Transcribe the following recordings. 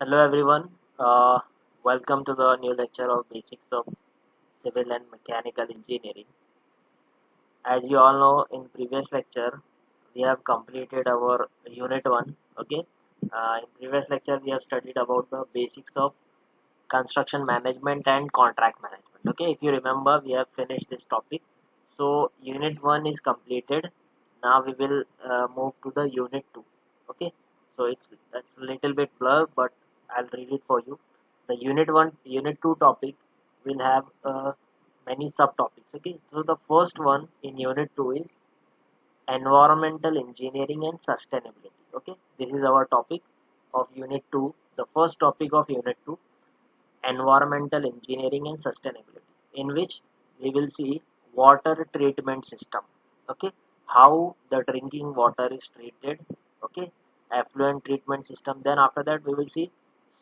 Hello everyone. Welcome to the new lecture of Basics of Civil and Mechanical Engineering. As you all know, in previous lecture we have completed our Unit 1. Okay. In previous lecture we have studied about the basics of construction management and contract management. Okay. If you remember, we have finished this topic. So Unit 1 is completed. Now we will move to the Unit 2. Okay. So that's a little bit blur, but I'll read it for you. The Unit 2 topic will have many subtopics. Okay, so the first one in Unit 2 is environmental engineering and sustainability. Okay, this is our topic of Unit 2. The first topic of Unit 2, environmental engineering and sustainability, in which we will see water treatment system. Okay, how the drinking water is treated. Okay, effluent treatment system. Then after that we will see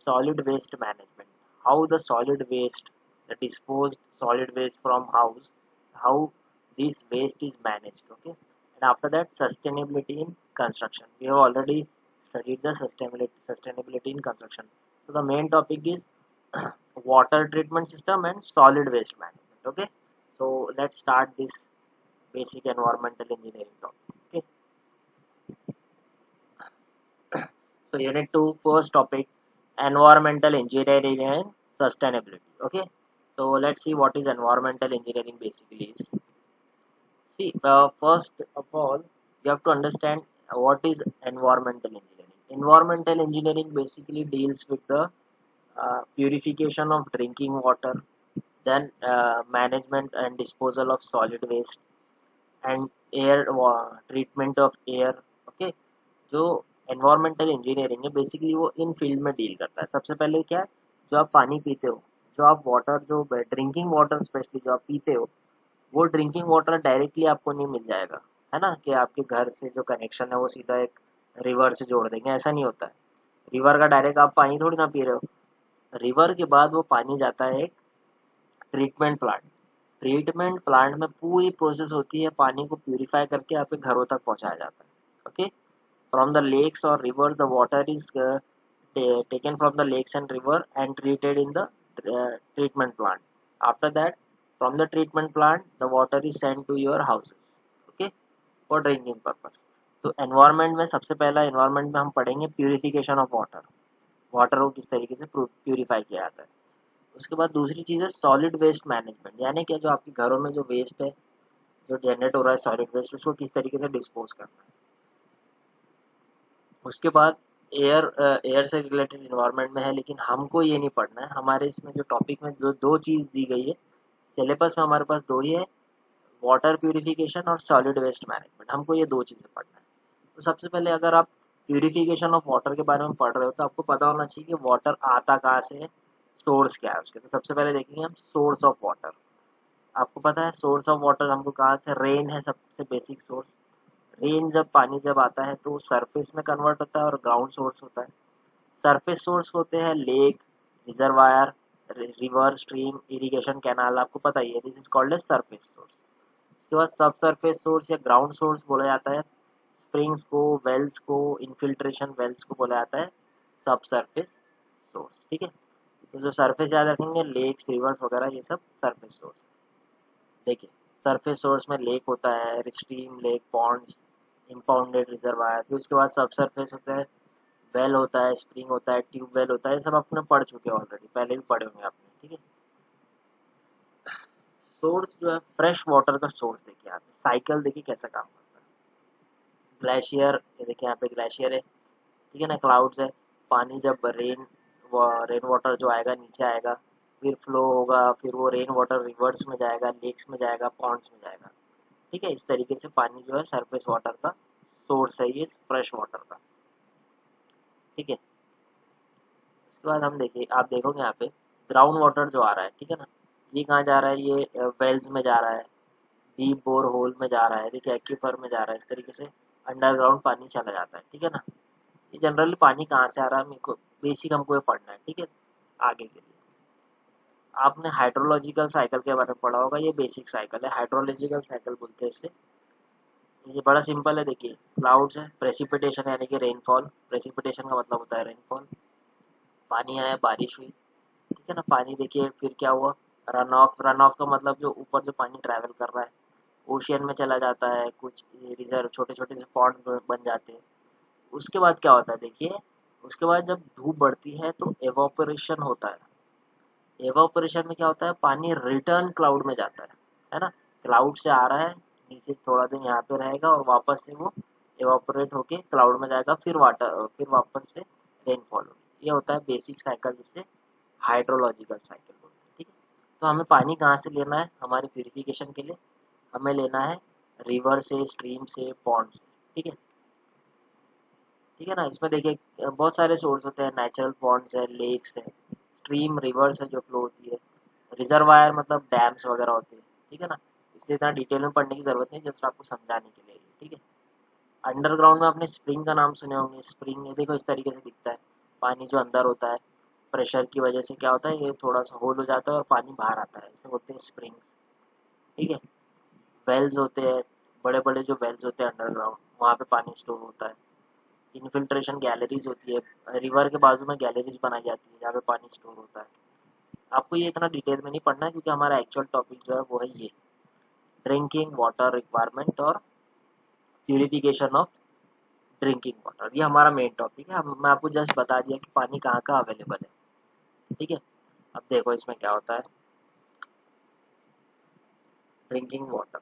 solid waste management, how the solid waste, the disposed solid waste from house, how this waste is managed. Okay, and after that sustainability in construction. We have already studied the sustainability in construction. So the main topic is water treatment system and solid waste management. Okay, so let's start this basic environmental engineering topic. Okay, so unit 2, first topic, environmental engineering and sustainability. Okay, so let's see what is environmental engineering basically is. See, first of all you have to understand what is environmental engineering. Environmental engineering basically deals with the purification of drinking water, then management and disposal of solid waste, and treatment of air. Okay, जो environmental engineering है basically वो इन field में deal करता है. सबसे पहले क्या है, जो आप पानी पीते हो, जो आप वाटर, जो ड्रिंकिंग वाटर स्पेशली जो आप पीते हो, वो ड्रिंकिंग वाटर डायरेक्टली आपको नहीं मिल जाएगा, है ना, कि आपके घर से जो कनेक्शन है वो सीधा एक रिवर से जोड़ देंगे. ऐसा नहीं होता है. रिवर का डायरेक्ट आप पानी थोड़ी ना पी रहे हो. रिवर के बाद वो पानी जाता है एक ट्रीटमेंट प्लांट. ट्रीटमेंट प्लांट में पूरी प्रोसेस होती है, पानी को प्यूरिफाई करके आपके घरों तक पहुंचाया जाता है. ओके, फ्रॉम द लेक्स और reverse the water is taken from the lakes and river and treated in the treatment plant. After that, from the treatment plant the water is sent to your houses. Okay, for drinking purpose. तो environment में सबसे पहला environment में हम पढ़ेंगे purification of water. Water को किस तरीके से प्यूरिफाई किया जाता है. उसके बाद दूसरी चीज़ है सॉलिड वेस्ट मैनेजमेंट, यानी कि जो आपके घरों में जो वेस्ट है, जो जनरेट हो रहा है सॉलिड वेस्ट, उसको किस तरीके से डिस्पोज करना है. उसके बाद एयर से रिलेटेड इन्वायरमेंट में है, लेकिन हमको ये नहीं पढ़ना है. हमारे इसमें जो टॉपिक में जो दो चीज़ दी गई है सिलेबस में, हमारे पास दो ही है, वाटर प्यूरिफिकेशन और सॉलिड वेस्ट मैनेजमेंट. हमको ये दो चीज़ें पढ़ना है. तो सबसे पहले अगर आप प्यूरिफिकेशन ऑफ वाटर के बारे में पढ़ रहे हो तो आपको पता होना चाहिए कि वाटर आता कहाँ से है, सोर्स क्या है उसके. तो सबसे पहले देखेंगे हम सोर्स ऑफ वाटर. आपको पता है सोर्स ऑफ वाटर हमको कहाँ से, रेन है सबसे बेसिक सोर्स. रेन जब पानी जब आता है तो सरफेस में कन्वर्ट होता है और ग्राउंड सोर्स होता है. सरफेस सोर्स होते हैं lake, reservoir, river, stream, irrigation canal. आपको पता ही है, this is called as surface source. उसके बाद सब सरफेस सोर्स या ग्राउंड सोर्स बोला जाता है स्प्रिंग्स को, वेल्स को, इनफिल्ट्रेशन वेल्स को बोला जाता है सब सरफेस सोर्स. ठीक है, तो जो सरफेस याद रखेंगे, लेक्स, रिवर्स वगैरह, ये सब सरफेस सोर्स. देखिए, सरफेस सोर्स में लेक होता है, स्ट्रीम, लेक, पॉन्ड्स, इम्पाउंडेड रिजर्वायर. फिर उसके बाद सब सरफेस होता है, वेल होता है, स्प्रिंग होता है, ट्यूब वेल होता है. ये सब आपने पढ़ चुके हो ऑलरेडी, पहले भी पढ़े होंगे आपने. ठीक है, सोर्स जो है फ्रेश वाटर का सोर्स देखिए यहाँ पे, साइकिल देखिए कैसा काम करता है. ग्लेशियर, ये देखिए यहाँ पे ग्लेशियर है. ठीक है ना, क्लाउड्स है, पानी जब रेन वाटर जो आएगा नीचे आएगा, फिर फ्लो होगा, फिर वो रेन वाटर रिवर्स में जाएगा, लेक्स में जाएगा, पॉन्ड्स में जाएगा. ठीक है, इस तरीके से पानी जो है सरफेस वाटर का सोर्स है ये फ्रेश वाटर का. ठीक है, उसके बाद हम देखिए, आप देखोगे यहाँ पे ग्राउंड वाटर जो आ रहा है, ठीक है ना, ये कहाँ जा रहा है, ये वेल्स में जा रहा है, डीप बोर होल में जा रहा है, देखिए एक्यूफर में जा रहा है. इस तरीके से अंडरग्राउंड पानी चला जाता है. ठीक है ना, ये जनरली पानी कहाँ से आ रहा है, मेरे को बेसिक हमको ये पढ़ना है. ठीक है, आगे के लिए आपने हाइड्रोलॉजिकल साइकिल के बारे में पढ़ा होगा. ये बेसिक साइकिल है, हाइड्रोलॉजिकल साइकिल बोलते हैं इसे. ये बड़ा सिंपल है. देखिए, क्लाउड्स है, प्रेसिपिटेशन यानी कि रेनफॉल. प्रेसिपिटेशन का मतलब होता है रेनफॉल. पानी आया, बारिश हुई, ठीक है ना। पानी देखिए फिर क्या हुआ, रन ऑफ का मतलब जो ऊपर जो पानी ट्रैवल कर रहा है ओशियन में चला जाता है, कुछ रिजर्व छोटे छोटे से पॉन्ड बन जाते हैं। उसके बाद क्या होता है देखिए, उसके बाद जब धूप बढ़ती है तो एवापोरेशन होता है। एवापोरेशन में क्या होता है, पानी रिटर्न क्लाउड में जाता है ना। क्लाउड से आ रहा है, नीचे थोड़ा दिन यहाँ पे रहेगा और वापस से वो एवापोरेट होके क्लाउड में जाएगा, फिर वापस से रेनफॉल होगी। ये होता है बेसिक साइकिल, जिससे हाइड्रोलॉजिकल साइकिल बोलते हैं, ठीक है। तो हमें पानी कहाँ से लेना है हमारे प्यूरिफिकेशन के लिए, हमें लेना है रिवर से, स्ट्रीम से, पॉन्ड से, ठीक है। ठीक है ना। इसमें देखिए बहुत सारे सोर्स होते हैं, नेचुरल पॉन्ड्स है, लेक्स है, स्ट्रीम रिवर्स है जो फ्लो होती है, रिजर्वायर मतलब डैम्स वगैरह होते हैं, ठीक है ना। इसलिए इतना डिटेल में पढ़ने की जरूरत नहीं, जस्ट आपको समझाने के लिए, ठीक है। अंडरग्राउंड में आपने स्प्रिंग का नाम सुने होंगे। स्प्रिंग ये देखो इस तरीके से दिखता है, पानी जो अंदर होता है प्रेशर की वजह से क्या होता है, ये थोड़ा सा होल हो जाता है और पानी बाहर आता है, इसे बोलते हैं स्प्रिंग्स, ठीक है। वेल्स होते हैं, बड़े बड़े जो वेल्स होते हैं अंडरग्राउंड, वहाँ पे पानी स्टोर होता है। इन्फिल्ट्रेशन गैलरीज होती है, रिवर के बाजू में गैलरीज बनाई जाती है जहाँ पे पानी स्टोर होता है। आपको ये इतना डिटेल में नहीं पढ़ना है, क्योंकि हमारा एक्चुअल टॉपिक जो है वो है ये ड्रिंकिंग वाटर रिक्वायरमेंट और प्यूरिफिकेशन ऑफ ड्रिंकिंग वाटर। ये हमारा मेन टॉपिक है। मैं आपको जस्ट बता दिया कि पानी कहाँ कहाँ अवेलेबल है, ठीक है। अब देखो इसमें क्या होता है, ड्रिंकिंग वाटर।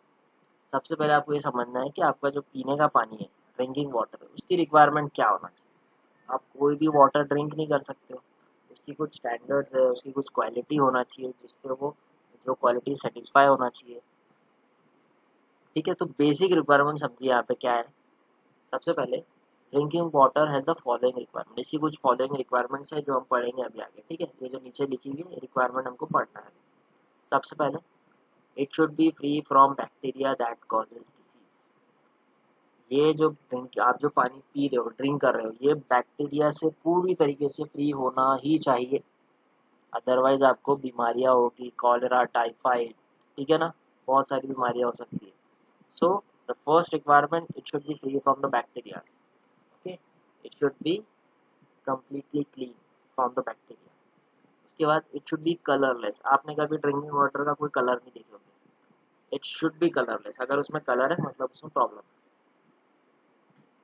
सबसे पहले आपको ये समझना है कि आपका जो पीने का पानी है, ड्रिंकिंग वाटर, उसकी रिक्वायरमेंट क्या होना चाहिए। आप कोई भी वाटर ड्रिंक नहीं कर सकते हो, उसकी कुछ स्टैंडर्ड्स है, उसकी कुछ क्वालिटी होना चाहिए, जिसपे वो जो क्वालिटी सेटिस्फाई होना चाहिए, ठीक है। तो बेसिक रिक्वायरमेंट समझिए यहाँ पे क्या है। सबसे पहले drinking water has the following requirement, इसी कुछ फॉलोइंग रिक्वायरमेंट्स है जो हम पढ़ेंगे अभी आगे, ठीक है। ये जो नीचे लिखी हुई है रिक्वायरमेंट हमको पढ़ना है। सबसे पहले it should be free from bacteria that causes disease. ये जो ड्रिंक आप जो पानी पी रहे हो, ड्रिंक कर रहे हो, ये बैक्टीरिया से पूरी तरीके से फ्री होना ही चाहिए, अदरवाइज आपको बीमारियां होगी, कॉलेरा, टाइफाइड, ठीक है ना, बहुत सारी बीमारियां हो सकती है। So the first requirement, it should be free from the bacteria. Okay, it should be completely clean from the bacteria. उसके बाद it should be colorless. आपने कभी ड्रिंकिंग वाटर का कोई कलर नहीं देखे होंगे, it should be colorless. अगर उसमें कलर है मतलब उसमें प्रॉब्लम है।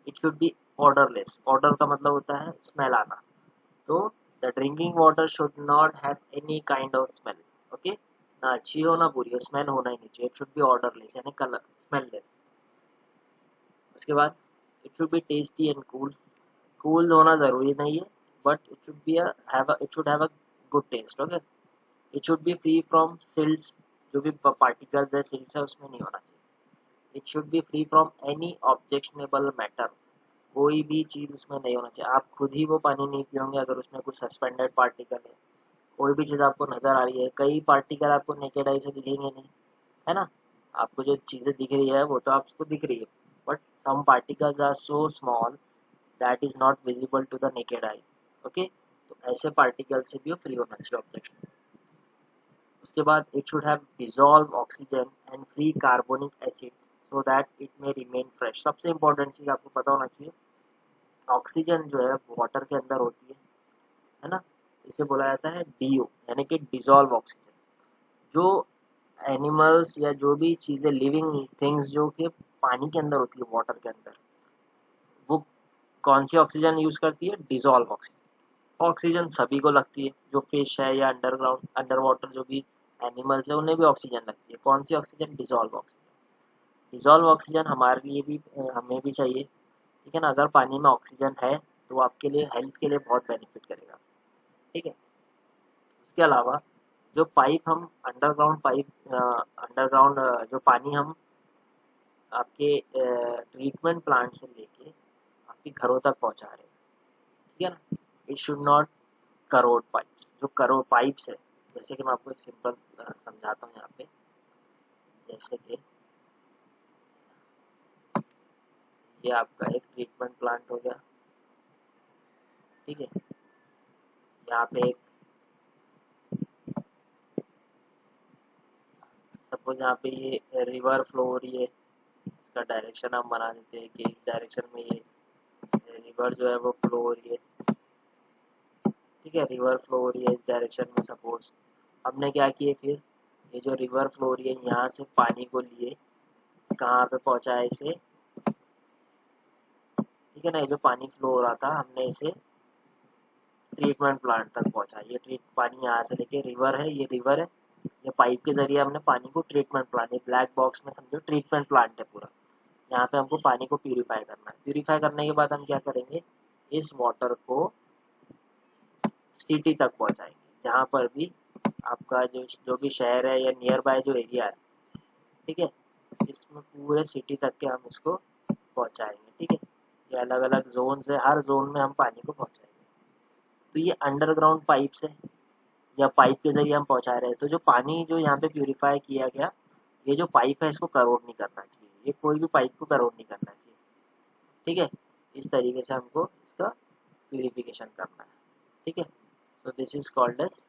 It should be odorless. Odor का मतलब होता है स्मेल आना। तो the drinking water should not have any kind of smell. Okay, ना अच्छी हो ना बुरी हो, स्मेल होना ही नहीं चाहिए। It should be odorless यानी कलर स्मेललेस। उसके बाद it should be tasty and cool. Cool होना ज़रूरी नहीं है, but it should be it should have a good taste. Okay, it should be free from silts, जो भी पार्टिकल्स है सिल्ट्स है उसमें नहीं होना चाहिए। It should be free from any objectionable matter, कोई भी चीज़ उसमें नहीं होना चाहिए। आप खुद ही वो पानी नहीं पियोगे अगर उसमें कुछ सस्पेंडेड पार्टिकल है, कोई भी चीज़ आपको नज़र आ रही है, कई पार्टिकल आपको नेकेड आई से दिखेंगे नहीं, है ना। आपको जो चीज़ें दिख रही है वो तो आपको दिख रही है, but some particles are so small that is not visible to the naked eye. Okay, तो ऐसे पार्टिकल से भी फ्री होना चाहिए ऑब्जेक्ट। उसके बाद it should have dissolve oxygen and free carbonic acid so that it may remain fresh. सबसे important चीज़ आपको पता होना चाहिए, ऑक्सीजन जो है वाटर के अंदर होती है ना, इसे बोला जाता है डीओ यानी कि डिजॉल्व ऑक्सीजन। जो एनिमल्स या जो भी चीज़ें लिविंग थिंग्स जो कि पानी के अंदर होती है, वाटर के अंदर, वो कौन सी ऑक्सीजन यूज करती है, डिजॉल्व ऑक्सीजन। ऑक्सीजन सभी को लगती है, जो फिश है या अंडरग्राउंड अंडर वाटर जो भी एनिमल्स है उन्हें भी ऑक्सीजन लगती है। कौन सी oxygen, dissolved oxygen. Dissolved oxygen हमारे लिए भी हमें भी चाहिए, ठीक है ना। अगर पानी में ऑक्सीजन है तो आपके लिए हेल्थ के लिए बहुत बेनिफिट करेगा, ठीक है। उसके अलावा जो पाइप हम अंडरग्राउंड पाइप अंडरग्राउंड जो पानी हम आपके ट्रीटमेंट प्लांट से लेके आपके घरों तक पहुंचा रहे हैं, ठीक है ना। It should not crore pipes, जो करोड पाइप्स है, जैसे कि मैं आपको एक सिंपल समझाता हूँ यहाँ पे। जैसे कि ये आपका एक ट्रीटमेंट प्लांट हो गया, ठीक है। यहाँ पे एक सपोज यहाँ पे ये रिवर फ्लो हो रही है, इसका डायरेक्शन हम बना देते हैं कि इस डायरेक्शन में ये रिवर जो है वो फ्लो हो रही है, ठीक है, रिवर फ्लो हो रही है इस डायरेक्शन में सपोज। हमने क्या किए फिर, ये जो रिवर फ्लो हो रही है यहाँ से पानी को लिए कहाँ पे पहुँचाया इसे, ठीक है ना, ये जो पानी फ्लो हो रहा था हमने इसे ट्रीटमेंट प्लांट तक पहुँचा। ये पानी यहाँ से लेके रिवर है, ये रिवर है, ये पाइप के जरिए हमने पानी को ट्रीटमेंट प्लांट, ये ब्लैक बॉक्स में समझो ट्रीटमेंट प्लांट है पूरा। यहाँ पे हमको पानी को प्यूरिफाई करना है। प्यूरिफाई करने के बाद हम क्या करेंगे, इस वाटर को सिटी तक पहुँचाएंगे, जहाँ पर भी आपका जो जो भी शहर है या नियर बाय जो एरिया है, ठीक है, इसमें पूरे सिटी तक के हम इसको पहुँचाएंगे। ठीक है, ये अलग अलग जोन है, हर जोन में हम पानी को पहुँचाएंगे। तो ये अंडरग्राउंड पाइप से या पाइप के जरिए हम पहुँचा रहे हैं। तो जो पानी जो यहाँ पे प्यूरिफाई किया गया, ये जो पाइप है इसको करोड नहीं करना चाहिए, ये कोई भी पाइप को करोड नहीं करना चाहिए। ठीक है, इस तरीके से हमको इसका प्यूरिफिकेशन करना है। ठीक है, so this is called as,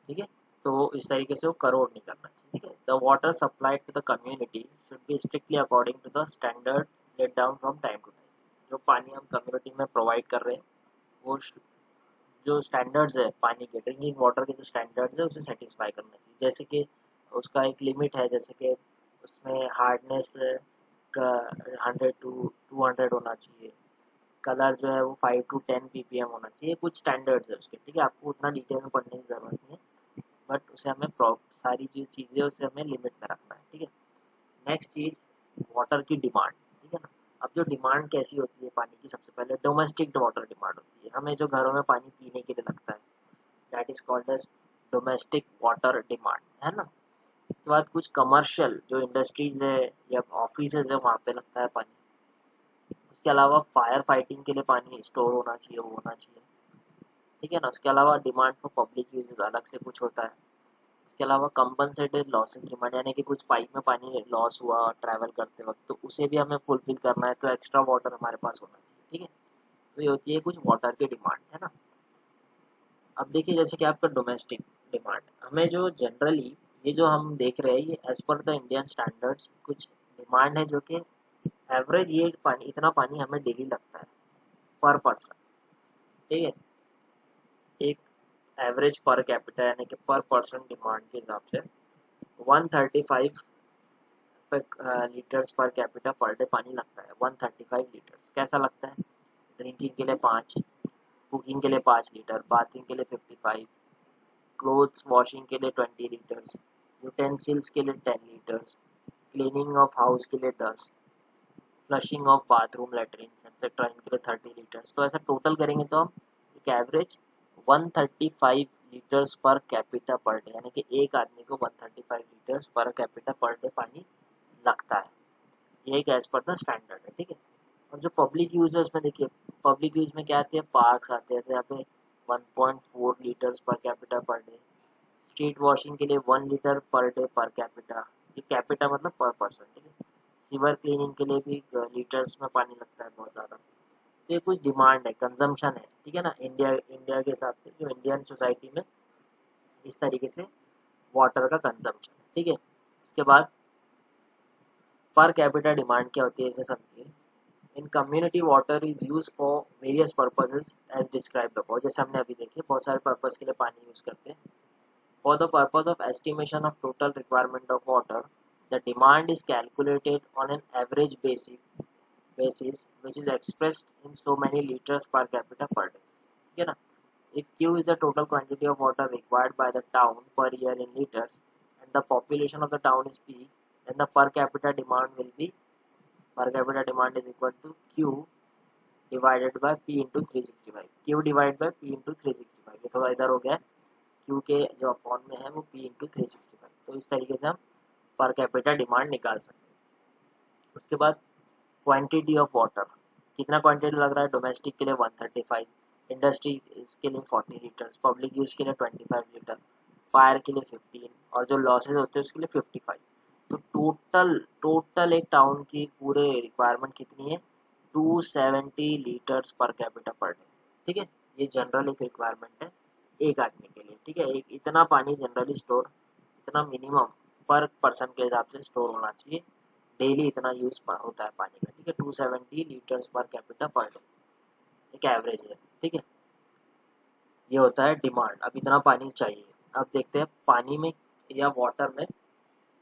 ठीक है, तो इस तरीके से वो करोड नहीं करना चाहिए। ठीक है, the water supplied to the community should be strictly according to the standard let down from time to time. जो पानी हम कम्युनिटी में प्रोवाइड कर रहे हैं वो जो स्टैंडर्ड्स है पानी के, ड्रिंकिंग वाटर के जो स्टैंडर्ड्स है उसे सेटिस्फाई करना चाहिए। जैसे कि उसका एक लिमिट है, जैसे कि उसमें हार्डनेस का 100 to 200 होना चाहिए, कलर जो है वो 5 to 10 ppm होना चाहिए, कुछ स्टैंडर्ड्स है उसके। ठीक है, आपको उतना डिटेल में पढ़ने की ज़रूरत नहीं है, बट उसे हमें सारी जो चीज़ें उसे हमें लिमिट में रखना है। ठीक है, नेक्स्ट चीज़ वाटर की डिमांड। ठीक है ना, अब जो डिमांड कैसी होती है पानी की, सबसे पहले डोमेस्टिक वाटर डिमांड होती है, हमें जो घरों में पानी पीने के लिए लगता है, that is called as domestic water demand, है ना। उसके बाद कुछ कमर्शियल जो इंडस्ट्रीज है या ऑफिस है वहाँ पे लगता है पानी। उसके अलावा फायर फाइटिंग के लिए पानी स्टोर होना चाहिए, वो होना चाहिए। ठीक है ना, उसके अलावा डिमांड फॉर पब्लिक यूजेस अलग से कुछ होता है। इसके अलावा कंपनसेटेड लॉसेस डिमांड, यानी कि कुछ पाइप में पानी लॉस हुआ ट्रैवल करते वक्त, तो उसे भी हमें फुलफिल करना है, तो एक्स्ट्रा वाटर हमारे पास होना चाहिए। ठीक है, तो ये होती है कुछ वाटर की डिमांड, है ना। अब देखिए जैसे कि आपका डोमेस्टिक डिमांड, हमें जो जनरली ये जो हम देख रहे हैं ये as per the Indian standards कुछ डिमांड है, जो कि एवरेज ये पानी, इतना पानी हमें डेली लगता है पर पर्सन। ठीक है, एक एवरेज पर कैपिटा यानी कि पर पर्सन डिमांड के हिसाब से 135 litres per capita per day पानी लगता है। 135 लीटर्स कैसा लगता है, ड्रिंकिंग के लिए 5, कुकिंग के लिए 5 लीटर, बाथिंग के लिए 55, क्लोथ्स वॉशिंग के लिए 20 लीटर्स, यूटेंसिल्स के लिए 10 लीटर्स, क्लीनिंग ऑफ हाउस के लिए 10, flushing of bathroom latrine etcetera इनके लिए 30 लीटर्स। तो ऐसा टोटल करेंगे तो हम एक average 135 litres per capita per day, यानी कि एक आदमी को 135 litres per capita per day पानी लगता है। ये एक एज पर द स्टैंडर्ड है। ठीक है, और जो पब्लिक यूज है उसमें देखिए, पब्लिक यूज में क्या आते हैं, पार्क्स आते हैं, तो यहाँ पे 1.4 litres per capita per day, street washing के लिए 1 litre per day per capita, ये कैपिटा मतलब पर पर्सन। ठीक है, सीवर क्लीनिंग के लिए भी लीटर्स में पानी लगता है बहुत ज़्यादा। तो ये कुछ डिमांड है, कंजम्पशन है। ठीक है ना, इंडिया इंडिया के हिसाब से जो इंडियन सोसाइटी में इस तरीके से वाटर का कंजम्पशन है। ठीक है, उसके बाद पर कैपिटा डिमांड क्या होती है इसे समझिए। In community water is use for various purposes as described above, जैसे हमने अभी देखे बहुत सारे पर्पस के लिए पानी यूज करते हैं। For the purpose of estimation of total requirement of water, the demand is calculated on an average basis which is expressed in so many liters per capita per day. ठीक है ना, if Q is the total quantity of water required by the town per year in liters and the population of the town is P, then the per capita demand will be, per capita demand is equal to Q divided by P into 365, Q divided by P into 365, ये थोड़ा इधर हो गया, Q के जो upon में है वो P into 365, तो इस तरीके से हम पर कैपिटा डिमांड निकाल सकते हैं। उसके बाद क्वांटिटी ऑफ वाटर, कितना क्वांटिटी लग रहा है, डोमेस्टिक के लिए 135, इंडस्ट्री के लिए 40 लीटर्स, पब्लिक यूज के लिए 25 लीटर, फायर के लिए 15 और जो लॉसेज होते हैं उसके लिए 55। तो टोटल एक टाउन की पूरे रिक्वायरमेंट कितनी है, 270 litres per capita per day. ठीक है, ये जनरल एक रिक्वायरमेंट है एक आदमी के लिए। ठीक है, एक इतना पानी जनरली स्टोर, इतना मिनिमम पर पर्सन के हिसाब से स्टोर होना चाहिए, डेली इतना यूज होता है पानी का। ठीक है, 270 litres per capita per day. एक एवरेज है, ठीक है। ये होता है डिमांड, अब इतना पानी चाहिए। अब देखते हैं पानी में या वाटर में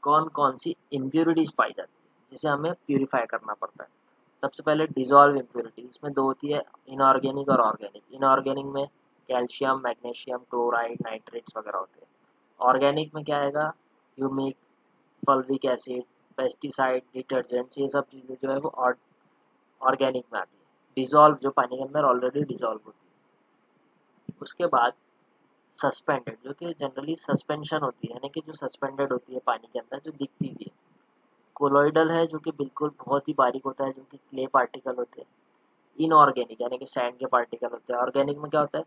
कौन कौन सी इम्प्योरिटीज पाई जाती है जिसे हमें प्यूरिफाई करना पड़ता है। सबसे पहले डिजॉल्व इम्प्योरिटी, इसमें दो होती है, इनऑर्गेनिक और ऑर्गेनिक। इनऑर्गेनिक में कैल्शियम, मैग्नीशियम, क्लोराइड, नाइट्रेट्स वगैरह होते हैं। ऑर्गेनिक में क्या आएगा, humic, fulvic acid, pesticide, detergents, ये सब चीज़ें जो है वो ऑर्गेनिक में आती है। डिजॉल्व जो पानी के अंदर ऑलरेडी डिजॉल्व होती है। उसके बाद सस्पेंडेड, जो कि जनरली सस्पेंशन होती है, यानी कि जो सस्पेंडेड होती है पानी के अंदर, जो दिखती भी है। कोलोइडल है, जो कि बिल्कुल बहुत ही बारीक होता है, जो कि क्ले पार्टिकल होते हैं। इनऑर्गेनिक यानी कि सैंड के पार्टिकल होते हैं। ऑर्गेनिक में क्या होता है,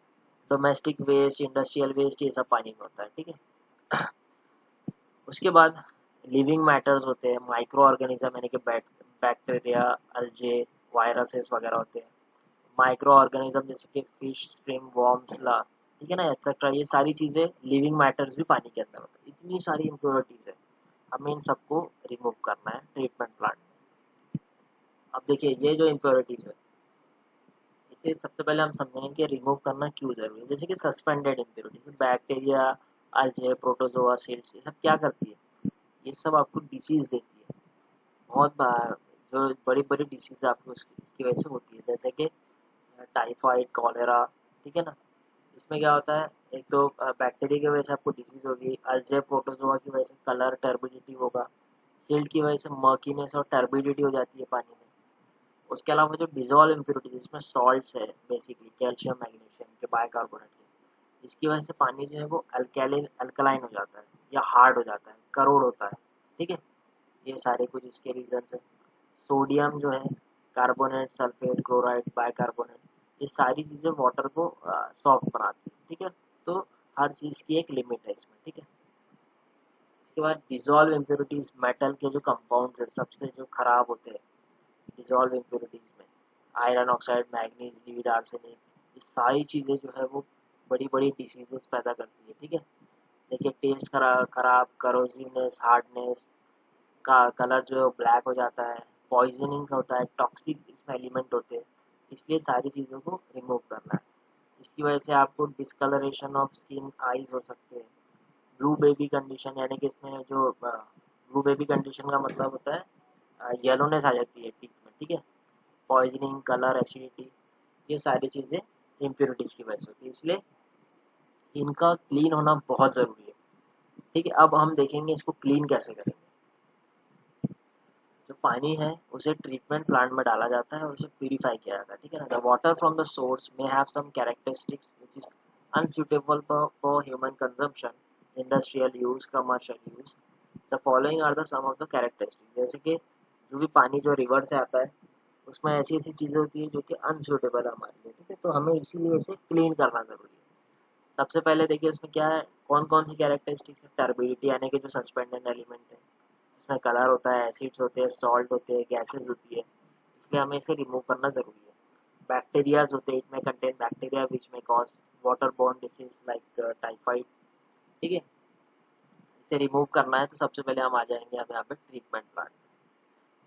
डोमेस्टिक वेस्ट, इंडस्ट्रियल वेस्ट, ये सब पानी में होता है, ठीक है। उसके बाद लिविंग मैटर्स होते हैं, माइक्रो ऑर्गेनिज्म यानी कि बैक्टीरिया, अल्जे, वायरसेस वगैरह होते हैं। माइक्रो ऑर्गेनिज्म जैसे कि फिश, स्ट्रिंग, वॉर्म्स, ला, ठीक है ना, एक्सेट्रा, ये सारी चीज़ें लिविंग मैटर्स भी पानी के अंदर होते हैं। इतनी सारी इम्प्योरिटीज़ है, हमें इन सबको रिमूव करना है ट्रीटमेंट प्लांट में। अब देखिए ये जो इम्प्योरिटीज़ है, इसे सबसे पहले हम समझेंगे कि रिमूव करना क्यों ज़रूरी है। जैसे कि suspended impurities, bacteria, algae, protozoa, silts, ये सब क्या करती है, ये सब आपको डिसीज़ देती है। बहुत बार जो बड़ी बड़ी डिसीज़ आपको इसकी वजह से होती है, जैसे कि टाइफाइड, कॉलेरा, ठीक है ना। इसमें क्या होता है, एक तो बैक्टीरिया की वजह से आपको डिसीज होगी, अल्जे प्रोटोजोआ की वजह से कलर टर्बिडिटी होगा, सिल्ट की वजह से मर्कीनेस और टर्बिडिटी हो जाती है पानी में। उसके अलावा जो डिजॉल्व इम्प्योरिटी जिसमें सॉल्ट्स है, बेसिकली कैल्शियम, मैग्नीशियम के बाइकार्बोनेट के, इसकी वजह से पानी जो है वो अल्कलाइन हो जाता है या हार्ड हो जाता है, करोड़ होता है, ठीक है। ये सारे कुछ इसके रीजन है। सोडियम जो है, कार्बोनेट, सल्फेट, क्लोराइड, बाइकार्बोनेट, ये सारी चीज़ें वाटर को सॉफ्ट बनाती है, ठीक है। तो हर चीज़ की एक लिमिट है इसमें, ठीक है। इसके बाद डिजॉल्व इम्प्योरिटीज, मेटल के जो कंपाउंड्स है सबसे जो खराब होते हैं डिजॉल्व इम्प्योरिटीज में, iron oxide, manganese, lead, arsenic, ये सारी चीज़ें जो है वो बड़ी बड़ी डिसीजेस पैदा करती है, ठीक है। देखिए टेस्ट खराब, करोजिवनेस, हार्डनेस, का कलर जो है ब्लैक हो जाता है, पॉइजनिंग होता है, टॉक्सिक इसमें एलिमेंट होते हैं। इसलिए सारी चीज़ों को रिमूव करना है। इसकी वजह से आपको डिस्कलरेशन ऑफ स्किन, आइज हो सकते हैं। ब्लू बेबी कंडीशन, यानी कि इसमें जो ब्लू बेबी कंडीशन का मतलब होता है येलोनेस आ जाती है टीथ में, ठीक है। पॉइजनिंग, कलर, एसिडिटी, ये सारी चीज़ें इम्प्योरिटीज की वजह से होती है, इसलिए इनका क्लीन होना बहुत ज़रूरी है, ठीक है। अब हम देखेंगे इसको क्लीन कैसे करेंगे। जो पानी है उसे ट्रीटमेंट प्लांट में डाला जाता है और उसे प्यूरिफाई किया जाता है, ठीक है ना। The water from the source may have some characteristics which is unsuitable for human consumption, industrial use, commercial use. The following are the some of the characteristics, जैसे कि जो भी पानी जो रिवर से आता है उसमें ऐसी ऐसी चीज़ें होती है जो कि अनसूटेबल है हमारे लिए, ठीक है। तो हमें इसीलिए इसे क्लीन करना ज़रूरी है। सबसे पहले देखिए उसमें क्या है, कौन कौन सी कैरेक्टरिस्टिक्स है। टर्बिडिटी यानी कि जो सस्पेंडेड एलिमेंट है, उसमें कलर होता है, एसिड्स होते हैं, सॉल्ट होते हैं, गैसेस होती है, इसलिए हमें इसे रिमूव करना ज़रूरी है। बैक्टीरियाज होते हैं, इट में कंटेन बैक्टीरिया विच में cause water borne disease like typhoid, ठीक है। इसे रिमूव करना है तो सबसे पहले हम आ जाएंगे अब यहाँ पे ट्रीटमेंट प्लांट।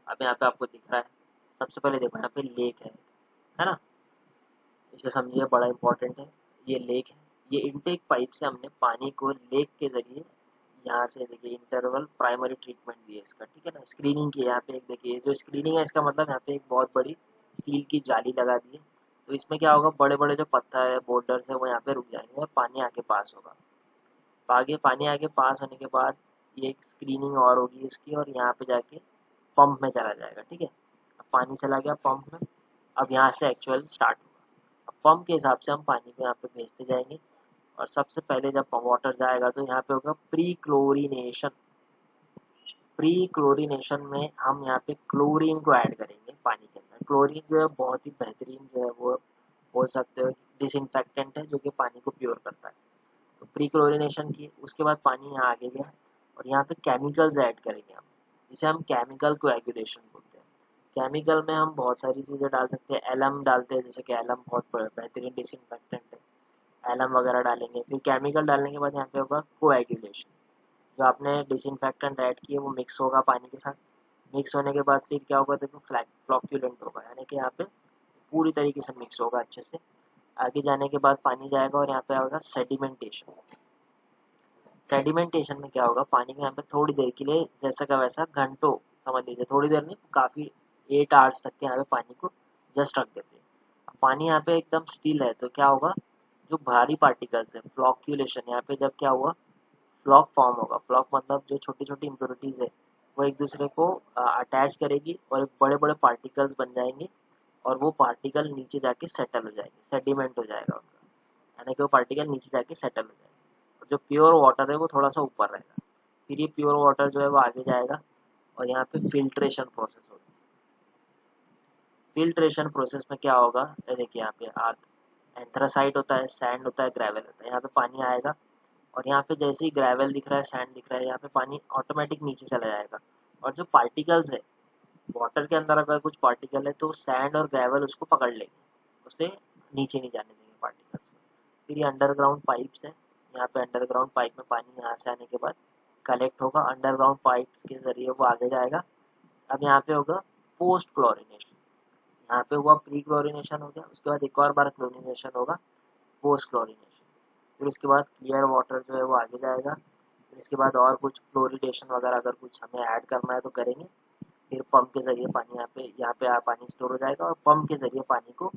अब यहाँ पे आपको दिख रहा है, सबसे पहले देखो यहाँ पे लेक है ना। इसे समझिए, बड़ा इंपॉर्टेंट है। ये लेक है, ये इनटेक पाइप से हमने पानी को लेक के जरिए यहाँ से, देखिए इंटरवल प्राइमरी ट्रीटमेंट भी है इसका, ठीक है ना। स्क्रीनिंग की यहाँ पे एक देखिए, जो स्क्रीनिंग है इसका मतलब यहाँ पे एक बहुत बड़ी स्टील की जाली लगा दी है। तो इसमें क्या होगा, बड़े बड़े जो पत्थर है, बोल्डर्स है, वो यहाँ पे रुक जाएंगे और पानी आके पास होगा। तो आगे पानी आगे पास होने के बाद ये एक स्क्रीनिंग और होगी उसकी, और यहाँ पे जाके पंप में चला जाएगा, ठीक है। अब पानी चला गया पंप में, अब यहाँ से एक्चुअल स्टार्ट होगा। अब पंप के हिसाब से हम पानी को यहाँ पे भेजते जाएंगे। और सबसे पहले जब वाटर जाएगा तो यहाँ पे होगा प्री क्लोरीनेशन। प्री क्लोरीनेशन में हम यहाँ पे क्लोरीन को ऐड करेंगे पानी के अंदर। क्लोरीन जो है बहुत ही बेहतरीन जो है वो बोल सकते हो डिसइंफेक्टेंट है, जो कि पानी को प्योर करता है। तो प्री क्लोरीनेशन की, उसके बाद पानी यहाँ आगे गया और यहाँ पे केमिकल्स ऐड करेंगे हम, इसे हम केमिकल कोएगुलेशन बोलते हैं। केमिकल में हम बहुत सारी चीज़ें डाल सकते हैं, एलम डालते हैं, जैसे कि एलम बहुत बेहतरीन डिसइंफेक्टेंट है, एलम वगैरह डालेंगे। फिर केमिकल डालने के बाद यहाँ पे होगा कोएगुलेशन, जो आपने डिसइंफेक्टेंट ऐड किए वो मिक्स होगा पानी के साथ। मिक्स होने के बाद फिर क्या होगा, देखो फ्लॉक्यूलेंट होगा, यानी कि यहाँ पे पूरी तरीके से मिक्स होगा अच्छे से। आगे जाने के बाद पानी जाएगा और यहाँ पे आएगा सेडिमेंटेशन। सेडिमेंटेशन में क्या होगा, पानी को यहाँ पे थोड़ी देर के लिए जैसा का वैसा, घंटों समझ लीजिए, थोड़ी देर नहीं काफ़ी 8 आवर्स तक के यहाँ पे पानी को जस्ट रख देते हैं। पानी यहाँ पे एकदम स्टिल है तो क्या होगा, जो भारी पार्टिकल्स है, फ्लॉक्यूलेशन, यहाँ पे जब क्या हुआ, फ्लॉक फॉर्म होगा। फ्लॉक मतलब जो छोटी छोटी इम्प्योरिटीज है वो एक दूसरे को अटैच करेगी और बड़े बड़े पार्टिकल्स बन जाएंगे और वो पार्टिकल नीचे जाके सेटल हो जाएंगे, सेडिमेंट हो जाएगा उनका, यानी कि वो पार्टिकल नीचे जाके सेटल हो जाएंगे। और जो प्योर वाटर है वो थोड़ा सा ऊपर रहेगा। फिर ये प्योर वाटर जो है वो आगे जाएगा और यहाँ पे फिल्ट्रेशन प्रोसेस होगी। फिल्ट्रेशन प्रोसेस में क्या होगा, ये देखिए यहाँ पे एंथ्रासाइट होता है, सैंड होता है, ग्रेवल होता है। यहाँ पे पानी आएगा और यहाँ पे जैसे ही ग्रेवल दिख रहा है, सैंड दिख रहा है, यहाँ पे पानी ऑटोमेटिक नीचे चला जाएगा। और जो पार्टिकल्स है वाटर के अंदर, अगर कुछ पार्टिकल है तो सैंड और ग्रेवल उसको पकड़ लेंगे, उसे नीचे नहीं जाने देंगे पार्टिकल्स को। फिर ये अंडरग्राउंड पाइप्स है, यहाँ पे अंडरग्राउंड पाइप में पानी यहाँ से आने के बाद कलेक्ट होगा, अंडरग्राउंड पाइप्स के जरिए वो आगे जाएगा। अब यहाँ पे होगा पोस्ट क्लोरिनेशन। यहाँ पे हुआ प्री क्लोरिनेशन हो गया, उसके बाद एक और बार क्लोरिनेशन होगा, पोस्ट क्लोरिनेशन। फिर उसके बाद क्लियर वाटर जो है वो आगे जाएगा। फिर इसके बाद और कुछ फ्लोरिडेशन वगैरह अगर कुछ हमें ऐड करना है तो करेंगे। फिर पंप के जरिए पानी यहाँ पे पानी स्टोर हो जाएगा और पंप के जरिए पानी को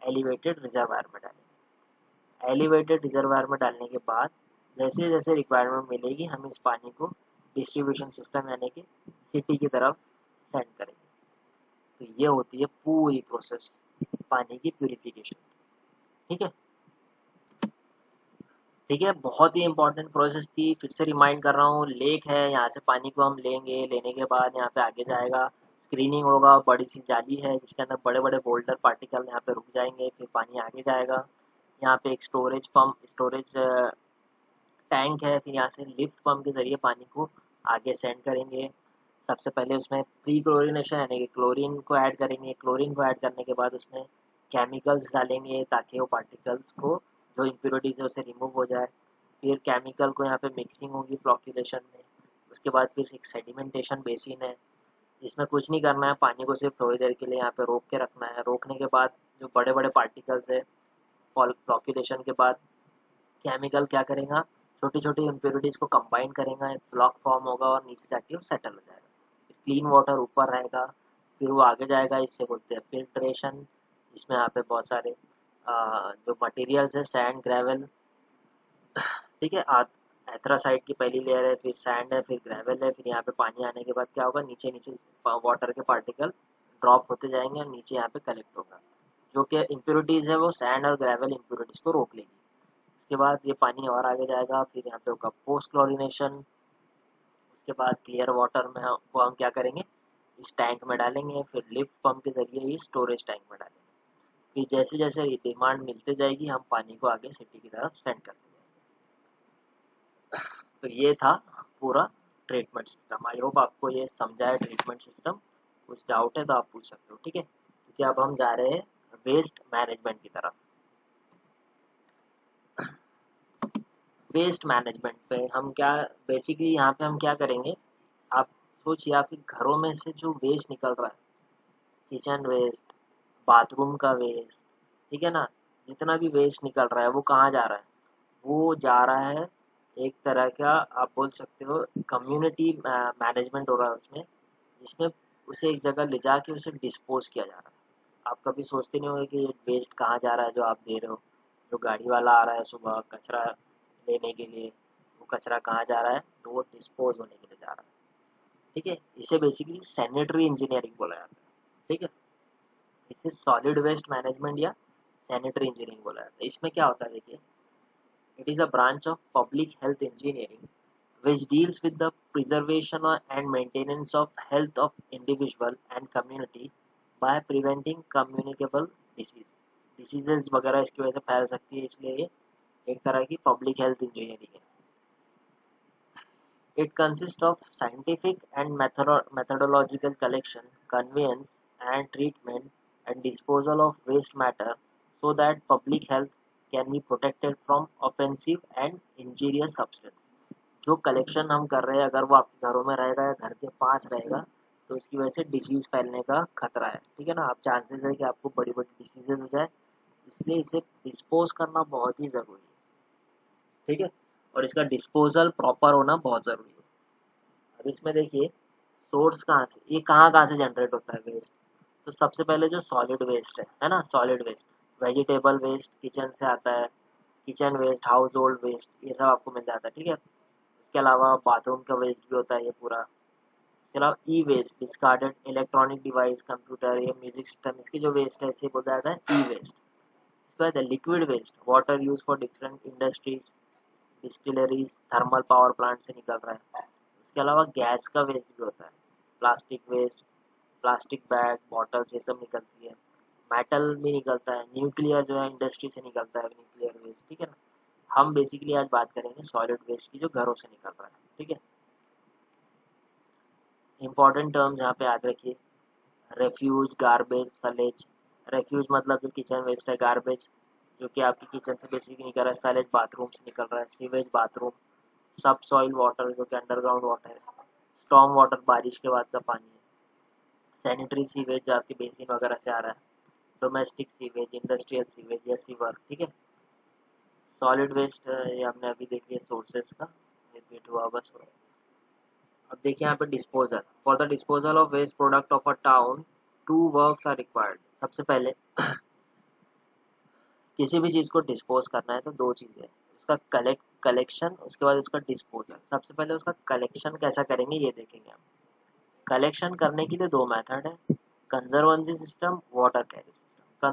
एलिवेटेड रिजर्वायर में डालेंगे। एलिवेटेड रिजर्वायर में डालने के बाद जैसे जैसे रिक्वायरमेंट मिलेगी हम इस पानी को डिस्ट्रीब्यूशन सिस्टम यानी कि सिटी की तरफ सेंड करेंगे। तो ये होती है पूरी प्रोसेस पानी की प्यूरिफिकेशन। ठीक है, ठीक है, बहुत ही इंपॉर्टेंट प्रोसेस थी। फिर से रिमाइंड कर रहा हूँ, लेक है, यहाँ से पानी को हम लेंगे, लेने के बाद यहाँ पे आगे जाएगा, स्क्रीनिंग होगा, बड़ी सी जाली है जिसके अंदर बड़े बड़े बोल्डर पार्टिकल यहाँ पे रुक जाएंगे, फिर पानी आगे जाएगा। यहाँ पे एक स्टोरेज पंप, स्टोरेज टैंक है, फिर यहाँ से लिफ्ट पंप के जरिए पानी को आगे सेंड करेंगे। सबसे पहले उसमें प्री क्लोरिनेशन यानी कि क्लोरीन को ऐड करेंगे। क्लोरीन को ऐड करने के बाद उसमें केमिकल्स डालेंगे ताकि वो पार्टिकल्स को, जो इम्प्योरिटीज है, उसे रिमूव हो जाए। फिर केमिकल को यहाँ पे मिक्सिंग होगी फ्लॉक्यूलेशन में। उसके बाद फिर एक सेडिमेंटेशन बेसिन है, इसमें कुछ नहीं करना है, पानी को सिर्फ थोड़ी देर के लिए यहाँ पे रोक के रखना है। रोकने के बाद जो बड़े बड़े पार्टिकल्स है, फ्लॉक्यूलेशन के बाद केमिकल क्या करेगा, छोटी छोटी इम्प्योरिटीज को कंबाइन करेगा, एक फ्लॉक फॉर्म होगा और नीचे जाके वो सेटल हो जाएगा। फिर क्लीन वाटर ऊपर रहेगा, फिर वो आगे जाएगा, इससे बोलते हैं फिल्ट्रेशन। इसमें यहाँ पे बहुत सारे जो मटेरियल्स है, सैंड, ग्रेवल, ठीक है, एथ्रासाइट की पहली लेयर है, फिर सैंड है, फिर ग्रेवल है, फिर यहाँ पे पानी आने के बाद क्या होगा, नीचे नीचे वाटर के पार्टिकल ड्रॉप होते जाएंगे और नीचे यहाँ पे कलेक्ट होगा। जो कि इम्प्योरिटीज है वो सैंड और ग्रेवल इम्प्योरिटीज को रोक लेगी। उसके बाद ये पानी और आगे जाएगा, फिर यहाँ पे होगा पोस्ट क्लोरिनेशन। उसके बाद क्लियर वाटर में वो हम क्या करेंगे, इस टैंक में डालेंगे, फिर लिफ्ट पंप के जरिए ही स्टोरेज टैंक में डालेंगे। फिर जैसे जैसे डिमांड मिलती जाएगी हम पानी को आगे सिटी की तरफ सेंड करते जाएंगे। तो ये था पूरा ट्रीटमेंट सिस्टम। आई होप आपको ये समझा है ट्रीटमेंट सिस्टम। कुछ डाउट है तो आप पूछ सकते हो, ठीक है, क्योंकि अब हम जा रहे हैं वेस्ट मैनेजमेंट की तरफ। वेस्ट मैनेजमेंट पे हम क्या, बेसिकली यहाँ पे हम क्या करेंगे, आप सोचिए आपके घरों में से जो वेस्ट निकल रहा है, किचन वेस्ट, बाथरूम का वेस्ट, ठीक है ना, जितना भी वेस्ट निकल रहा है वो कहाँ जा रहा है, वो जा रहा है एक तरह का, आप बोल सकते हो कम्युनिटी मैनेजमेंट हो रहा है उसमें, जिसमें उसे एक जगह ले जाके उसे डिस्पोज किया जा रहा है। आप कभी सोचते नहीं होंगे कि ये वेस्ट कहाँ जा रहा है जो आप दे रहे हो, जो गाड़ी वाला आ रहा है सुबह कचरा लेने के लिए, वो कचरा कहाँ जा रहा है, तो वो डिस्पोज होने के लिए जा रहा है। ठीक है, इसे बेसिकली सैनिटरी इंजीनियरिंग बोला जाता है। ठीक है, इसे सॉलिड वेस्ट मैनेजमेंट या सैनिटरी इंजीनियरिंग बोला जाता है। इसमें क्या होता है देखिए, it is a branch of public health engineering which deals with the preservation and maintenance of health of individual and community by preventing communicable disease। Diseases वगैरह इसकी वजह से फैल सकती है, इसलिए ये एक तरह की पब्लिक हेल्थ इंजीनियरिंग है। It consists of scientific and methodological collection, conveyance and treatment and disposal of waste matter so that public health can be protected from offensive and injurious substance। जो कलेक्शन हम कर रहे हैं अगर वो आपके घरों में रहेगा या घर के पास रहेगा तो उसकी वजह से डिसीज फैलने का खतरा है, ठीक है ना। आप चांसेस है कि आपको बड़ी बड़ी डिसीजेज हो जाए, इसलिए इसे डिस्पोज करना बहुत ही ज़रूरी है, ठीक है। और इसका डिस्पोजल प्रॉपर होना बहुत ज़रूरी है। अब इसमें देखिए सोर्स कहाँ से, ये कहाँ से जनरेट होता है वेस्ट। तो सबसे पहले जो सॉलिड वेस्ट है ना, solid waste, vegetable waste kitchen से आता है, kitchen waste, household waste, ये सब आपको मिल जाता है, ठीक है। इसके अलावा बाथरूम का वेस्ट भी होता है ये पूरा। इसके अलावा e waste, discarded electronic device, computer या म्यूजिक सिस्टम, इसकी जो वेस्ट है इसे बोला जाता है ई वेस्ट। इसके बाद liquid waste, water use for different industries, distilleries, thermal power plant से निकल रहा है। उसके अलावा गैस का वेस्ट भी होता है, plastic waste, plastic bag, bottles, ये सब निकलती है। मेटल भी निकलता है, न्यूक्लियर जो है इंडस्ट्री से निकलता है न्यूक्लियर वेस्ट, ठीक है ना। हम बेसिकली आज बात करेंगे सॉलिड वेस्ट की जो घरों से निकल रहा है, ठीक है। इंपॉर्टेंट टर्म्स यहाँ पे याद रखिए, रेफ्यूज, गार्बेज, सलेज। रेफ्यूज मतलब जो किचन वेस्ट है, गार्बेज जो कि आपकी किचन से बेसिकली निकल रहा है, सलेज बाथरूम से निकल रहा है, सीवेज बाथरूम, सब सॉइल वाटर जो कि अंडरग्राउंड वाटर है, स्टॉर्म वाटर बारिश के बाद का पानी है, सैनिटरी सीवेज जो आपके बेसिन वगैरह से आ रहा है, डोमेस्टिक सीवेज, इंडस्ट्रियल सीवेज या सीवर, ठीक है। सॉलिड वेस्ट ये हमने अभी देख लिया सोर्सेज का, रिपीट हुआ बस। अब देखिए यहाँ पे disposal, for the disposal of waste product of a town two works are required. सबसे पहले किसी भी चीज़ को डिस्पोज करना है तो दो चीज़ें हैं, उसका कलेक्शन, उसके बाद उसका डिस्पोजल। सबसे पहले उसका कलेक्शन कैसा करेंगे ये देखेंगे हम। कलेक्शन करने के लिए दो मेथड है, conservancy system, water carry system.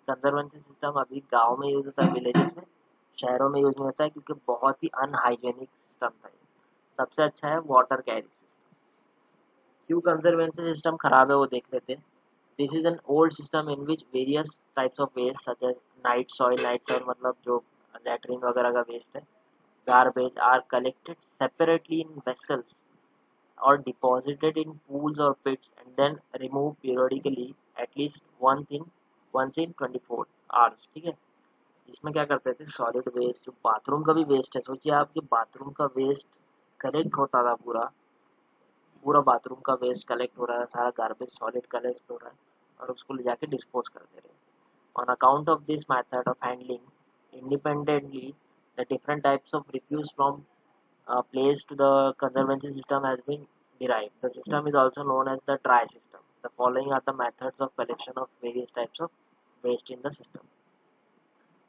Conservancy system अभी गांव में यूज होता है, विलेजेस में, शहरों में यूज नहीं होता है क्योंकि बहुत ही अनहाइजेनिक सिस्टम था ये। सबसे अच्छा है वाटर कैरी सिस्टम। क्यों कंजर्वेंसी सिस्टम खराब है वो देख लेते हैं। This is an old system in which various types of waste such as night soil मतलब जो लैट्रिन वगैरह का वेस्ट है, garbage are collected separately in vessels or deposited in pools or pits and then removed periodically at least once in 24 hours, ठीक है। इसमें क्या करते थे, सॉलिड वेस्ट जो बाथरूम का भी वेस्ट है, सोचिए आपके बाथरूम का वेस्ट कलेक्ट होता था, पूरा पूरा बाथरूम का वेस्ट कलेक्ट हो रहा है, सारा गार्बेज सॉलिड कलेक्ट हो रहा है और उसको ले जाके डिस्पोज कर दे रहे हैं। On account of this method of handling independently the different types of refuse from place to the conservancy system has been derived. The system is also known as the dry system. The following are the methods of collection of various types of waste in the system.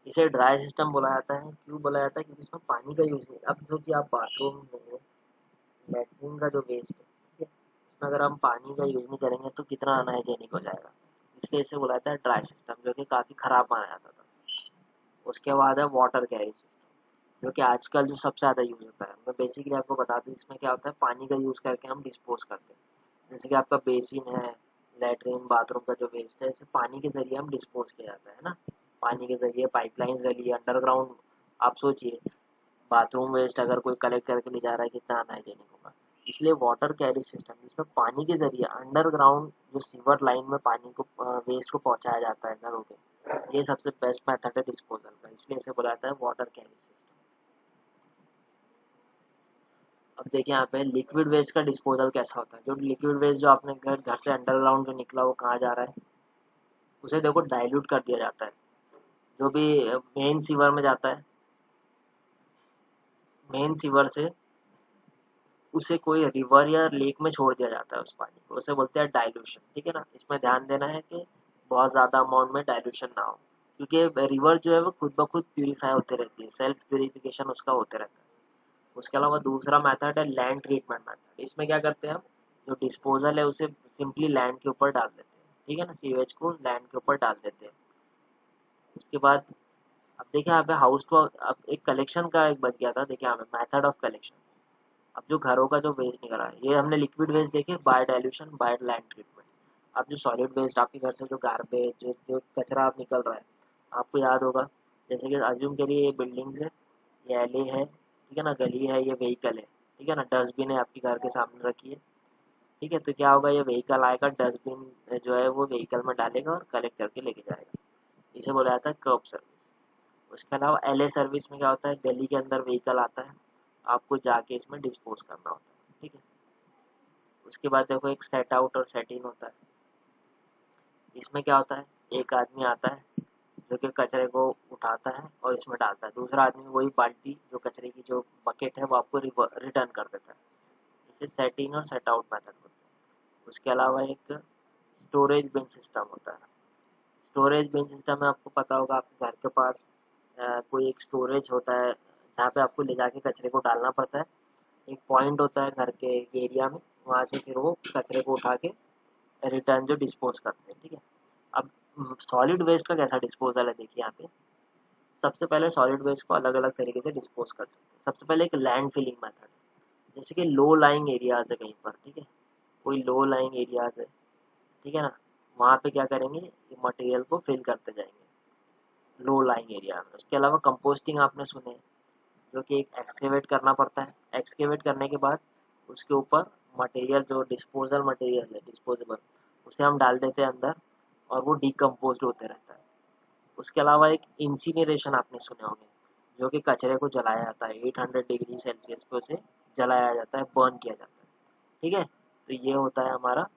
इसे dry system बोला जाता है। क्यों बोला जाता है, क्योंकि इसमें पानी का यूज नहीं। अब सोचिए आप बाथरूम में लैट्रिन का जो वेस्ट है, ठीक है, उसमें अगर हम पानी का यूज नहीं करेंगे तो कितना अनहाइजेनिक हो जाएगा, इसलिए इसे बोला जाता है ड्राई सिस्टम, जो कि काफी खराब माना जाता था। उसके बाद है वाटर कैरी सिस्टम, जो कि आजकल जो सबसे ज़्यादा यूज़ होता है। मैं बेसिकली आपको बता दूँ इसमें क्या होता है, पानी का यूज़ करके हम डिस्पोज करते हैं। जैसे कि आपका बेसिन है, लैट्रिन बाथरूम का जो वेस्ट है, इसे पानी के ज़रिए हम डिस्पोज किया जाता है ना, पानी के ज़रिए, पाइपलाइन जरिए, अंडरग्राउंड। आप सोचिए बाथरूम वेस्ट अगर कोई कलेक्ट करके ले जा रहा है कितना अनहाइजेनिक होगा। इसलिए वाटर कैरी सिस्टम जिसमें पानी के ज़रिए अंडरग्राउंड जो सीवर लाइन में पानी को वेस्ट को पहुँचाया जाता है घरों के, ये सबसे बेस्ट मेथड है डिस्पोजल का, इसलिए इसे बुलाया जाता है वाटर कैरी सिस्टम। अब देखिए यहाँ पे लिक्विड वेस्ट का डिस्पोजल कैसा होता है। जो लिक्विड वेस्ट जो आपने घर से अंडरग्राउंड जो निकला वो कहाँ जा रहा है, उसे देखो डाइल्यूट कर दिया जाता है। जो भी मेन सीवर में जाता है, मेन सीवर से उसे कोई रिवर या लेक में छोड़ दिया जाता है उस पानी को, उसे बोलते हैं डाइल्यूशन, ठीक है ना। इसमें ध्यान देना है कि बहुत ज़्यादा अमाउंट में डाइल्यूशन ना हो, क्योंकि रिवर जो है वो खुद ब खुद प्यूरीफाई होते रहती है, सेल्फ प्यूरिफिकेशन उसका होते रहता है। उसके अलावा दूसरा मेथड है लैंड ट्रीटमेंट मेथड। इसमें क्या करते हैं हम, जो डिस्पोजल है उसे सिंपली लैंड के ऊपर डाल देते हैं, ठीक है ना, सीवेज को लैंड के ऊपर डाल देते हैं। उसके बाद अब देखिए यहाँ पे हाउस टू, अब एक कलेक्शन का एक बच गया था, देखिए यहाँ पे मेथड ऑफ कलेक्शन। अब जो घरों का जो वेस्ट निकल रहा है, ये हमने लिक्विड वेस्ट देखे, by dilution, by land treatment. अब जो सॉलिड वेस्ट आपके घर से जो गार्बेज जो कचरा आप निकल रहा है, आपको याद होगा, जैसे कि अज्यूम करिए ये बिल्डिंग्स है, ये एले है, ठीक है ना, गली है, ये व्हीकल है, ठीक है ना, डस्टबिन है आपके घर के सामने रखी है, ठीक है। तो क्या होगा, ये व्हीकल आएगा, डस्टबिन जो है वो व्हीकल में डालेगा और कलेक्ट करके लेके जाएगा, इसे बोला जाता है कर्ब सर्विस। उसके अलावा एलए सर्विस में क्या होता है, गली के अंदर व्हीकल आता है, आपको जाके इसमें डिस्पोज करना होता है, ठीक है। उसके बाद देखो एक सेट आउट और सेट इन होता है। इसमें क्या होता है, एक आदमी आता है जो कि कचरे को उठाता है और इसमें डालता है, दूसरा आदमी वही बाल्टी जो कचरे की जो बकेट है वो आपको रिटर्न कर देता है। इसे सेट इन और सेट आउट मेथड होता है। उसके अलावा एक स्टोरेज बिन सिस्टम होता है। स्टोरेज बिन सिस्टम में आपको पता होगा आपके घर के पास कोई एक स्टोरेज होता है जहाँ पे आपको ले जाके कचरे को डालना पड़ता है। एक पॉइंट होता है घर के एरिया में, वहाँ से फिर वो कचरे को उठा के रिटर्न जो डिस्पोज करते हैं, ठीक है। अब सॉलिड वेस्ट का कैसा डिस्पोजल है देखिए यहाँ पे। सबसे पहले सॉलिड वेस्ट को अलग अलग तरीके से डिस्पोज कर सकते हैं। सबसे पहले एक लैंड फिलिंग मेथड है, जैसे कि लो लाइंग एरियाज है कहीं पर, ठीक है, कोई लो लाइंग एरियाज है, ठीक है ना, वहाँ पे क्या करेंगे, ये मटेरियल को फिल करते जाएंगे लो लाइंग एरिया में। उसके अलावा कंपोस्टिंग आपने सुने, जो कि एक एक्सकेवेट करना पड़ता है। एक्सकेवेट करने के बाद उसके ऊपर मटेरियल जो डिस्पोजल मटेरियल है डिस्पोजेबल, उसे हम डाल देते हैं अंदर और वो डिकम्पोज होते रहता है। उसके अलावा एक इंसिनरेशन आपने सुने होंगे, जो कि कचरे को जलाया जाता है 800 डिग्री सेल्सियस पे उसे जलाया जाता है, बर्न किया जाता है, ठीक है। तो ये होता है हमारा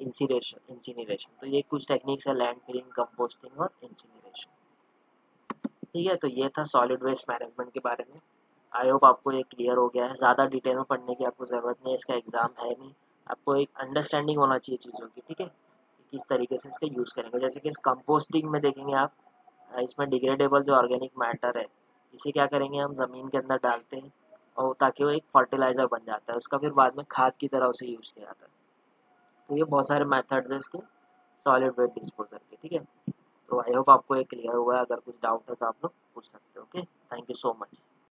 इंसिनरेशन। तो ये कुछ टेक्निक्स है, लैंड फिलिंग, कंपोस्टिंग और इंसिनरेशन, ठीक है। तो ये था सॉलिड वेस्ट मैनेजमेंट के बारे में। आई होप आपको ये क्लियर हो गया है। ज़्यादा डिटेल में पढ़ने की आपको ज़रूरत नहीं है, इसका एग्जाम है नहीं। आपको एक अंडरस्टैंडिंग होना चाहिए चीज़ों की, ठीक है, कि किस तरीके से इसका यूज़ करेंगे। जैसे कि इस कंपोस्टिंग में देखेंगे आप, इसमें डिग्रेडेबल जो ऑर्गेनिक मैटर है, इसे क्या करेंगे, हम ज़मीन के अंदर डालते हैं और ताकि वो एक फर्टिलाइज़र बन जाता है, उसका फिर बाद में खाद की तरह उसे यूज़ किया जाता है। तो ये बहुत सारे मेथड्स हैं इसके सॉलिड वेस्ट डिस्पोजल के, ठीक है। तो आई होप आपको ये क्लियर हुआ है। अगर कुछ डाउट है तो आप लोग पूछ सकते हो। Okay, thank you so much.